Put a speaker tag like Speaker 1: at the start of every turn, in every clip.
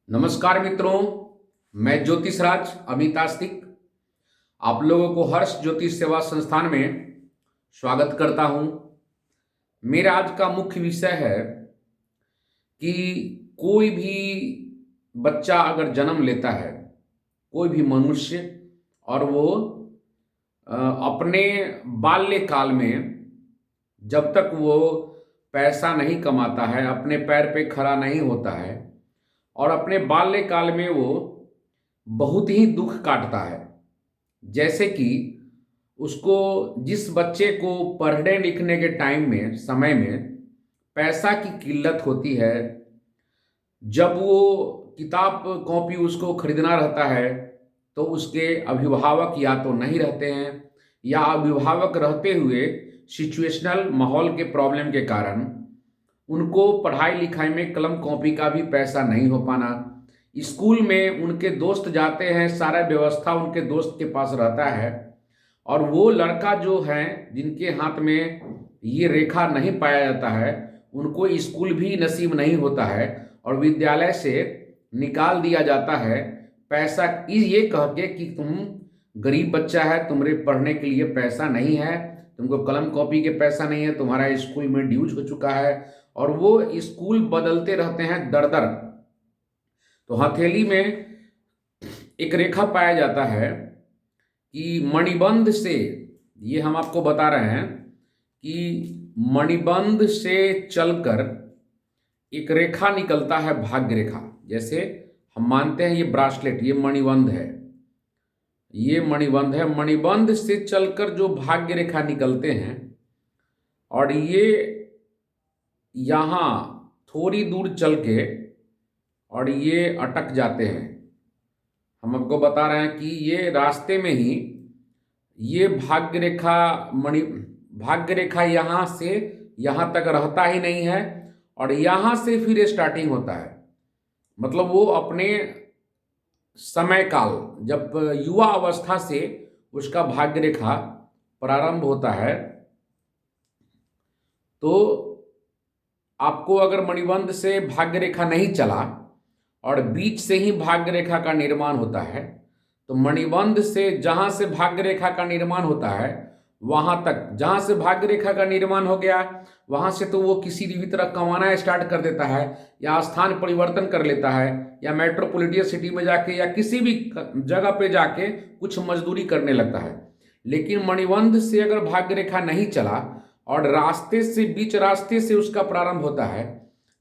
Speaker 1: नमस्कार मित्रों, मैं ज्योतिष राज अमित आस्तिक आप लोगों को हर्ष ज्योतिष सेवा संस्थान में स्वागत करता हूं। मेरा आज का मुख्य विषय है कि कोई भी बच्चा अगर जन्म लेता है, कोई भी मनुष्य, और वो अपने बाल्यकाल में जब तक वो पैसा नहीं कमाता है, अपने पैर पे खड़ा नहीं होता है, और अपने बाल्यकाल में वो बहुत ही दुख काटता है। जैसे कि उसको, जिस बच्चे को पढ़ने लिखने के टाइम में, समय में पैसा की किल्लत होती है, जब वो किताब कॉपी उसको खरीदना रहता है तो उसके अभिभावक या तो नहीं रहते हैं, या अभिभावक रहते हुए सिचुएशनल माहौल के प्रॉब्लम के कारण उनको पढ़ाई लिखाई में कलम कॉपी का भी पैसा नहीं हो पाना। स्कूल में उनके दोस्त जाते हैं, सारा व्यवस्था उनके दोस्त के पास रहता है, और वो लड़का जो है जिनके हाथ में ये रेखा नहीं पाया जाता है, उनको स्कूल भी नसीब नहीं होता है और विद्यालय से निकाल दिया जाता है पैसा ये कह के कि तुम गरीब बच्चा है, तुम्हारे पढ़ने के लिए पैसा नहीं है, तुमको कलम कॉपी के पैसा नहीं है, तुम्हारा स्कूल में ड्यूज हो चुका है, और वो स्कूल बदलते रहते हैं दर दर। तो हथेली में एक रेखा पाया जाता है कि मणिबंध से, ये हम आपको बता रहे हैं कि मणिबंध से चलकर एक रेखा निकलता है, भाग्य रेखा। जैसे हम मानते हैं ये ब्रासलेट, ये मणिबंध है, ये मणिबंध है। मणिबंध से चलकर जो भाग्य रेखा निकलते हैं और ये यहाँ थोड़ी दूर चल के और ये अटक जाते हैं। हम आपको बता रहे हैं कि ये रास्ते में ही ये भाग्य रेखा यहाँ से यहाँ तक रहता ही नहीं है, और यहाँ से फिर स्टार्टिंग होता है। मतलब वो अपने समय काल, जब युवा अवस्था से उसका भाग्य रेखा प्रारंभ होता है, तो आपको अगर मणिबंध से भाग्य रेखा नहीं चला और बीच से ही भाग्य रेखा का निर्माण होता है, तो मणिबंध से जहां से भाग्य रेखा का निर्माण होता है वहां तक, जहां से भाग्य रेखा का निर्माण हो गया वहां से तो वो किसी भी तरह कमाना स्टार्ट कर देता है, या स्थान परिवर्तन कर लेता है, या मेट्रोपॉलिटन सिटी में जाके या किसी भी जगह पे जाके कुछ मजदूरी करने लगता है। लेकिन मणिबंध से अगर भाग्य रेखा नहीं चला और रास्ते से, बीच रास्ते से उसका प्रारंभ होता है,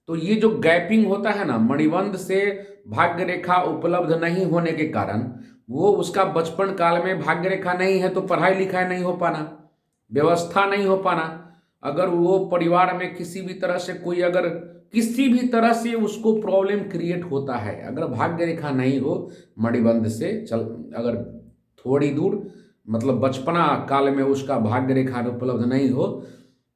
Speaker 1: तो ये जो गैपिंग होता है ना, मणिबंध से भाग्य रेखा उपलब्ध नहीं होने के कारण वो उसका बचपन काल में भाग्य रेखा नहीं है तो पढ़ाई लिखाई नहीं हो पाना, व्यवस्था नहीं हो पाना। अगर वो परिवार में किसी भी तरह से कोई, अगर किसी भी तरह से उसको प्रॉब्लम क्रिएट होता है, अगर भाग्य रेखा नहीं हो, मणिबंध से चल अगर थोड़ी दूर, मतलब बचपना काल में उसका भाग्य रेखा उपलब्ध नहीं हो,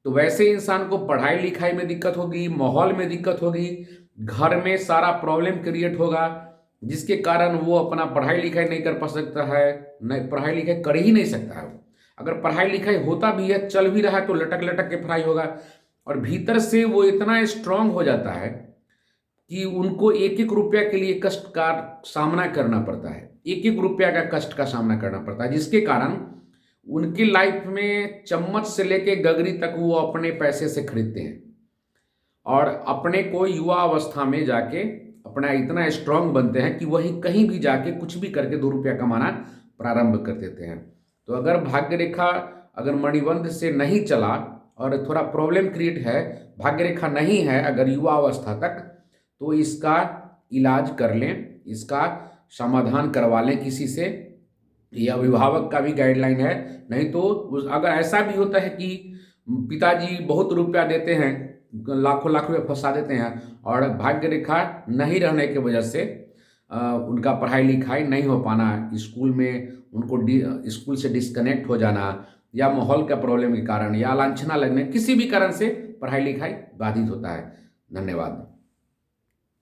Speaker 1: तो वैसे इंसान को पढ़ाई लिखाई में दिक्कत होगी, माहौल में दिक्कत होगी, घर में सारा प्रॉब्लम क्रिएट होगा, जिसके कारण वो अपना पढ़ाई लिखाई नहीं कर पा सकता है, नहीं पढ़ाई लिखाई कर ही नहीं सकता है। अगर पढ़ाई लिखाई होता भी है, चल भी रहा है, तो लटक लटक के पढ़ाई होगा, और भीतर से वो इतना स्ट्रांग हो जाता है कि उनको एक एक रुपया के लिए कष्ट का सामना करना पड़ता है, एक एक रुपया का कष्ट का सामना करना पड़ता है, जिसके कारण उनकी लाइफ में चम्मच से लेके गगरी तक वो अपने पैसे से खरीदते हैं, और अपने को युवा अवस्था में जाके अपना इतना स्ट्रांग बनते हैं कि वही कहीं भी जाके कुछ भी करके 2 रुपया कमाना प्रारंभ कर देते हैं। तो अगर भाग्य रेखा, अगर मणिबंध से नहीं चला और थोड़ा प्रॉब्लम क्रिएट है, भाग्य रेखा नहीं है अगर युवा अवस्था तक, तो इसका इलाज कर लें, इसका समाधान करवा लें किसी से, या अभिभावक का भी गाइडलाइन है। नहीं तो अगर ऐसा भी होता है कि पिताजी बहुत रुपया देते हैं, लाखों लाख रुपये फंसा देते हैं, और भाग्य रेखा नहीं रहने की वजह से उनका पढ़ाई लिखाई नहीं हो पाना, स्कूल में उनको स्कूल से डिस्कनेक्ट हो जाना, या माहौल का प्रॉब्लम के कारण, या लांछना लगने, किसी भी कारण से पढ़ाई लिखाई बाधित होता है। धन्यवाद।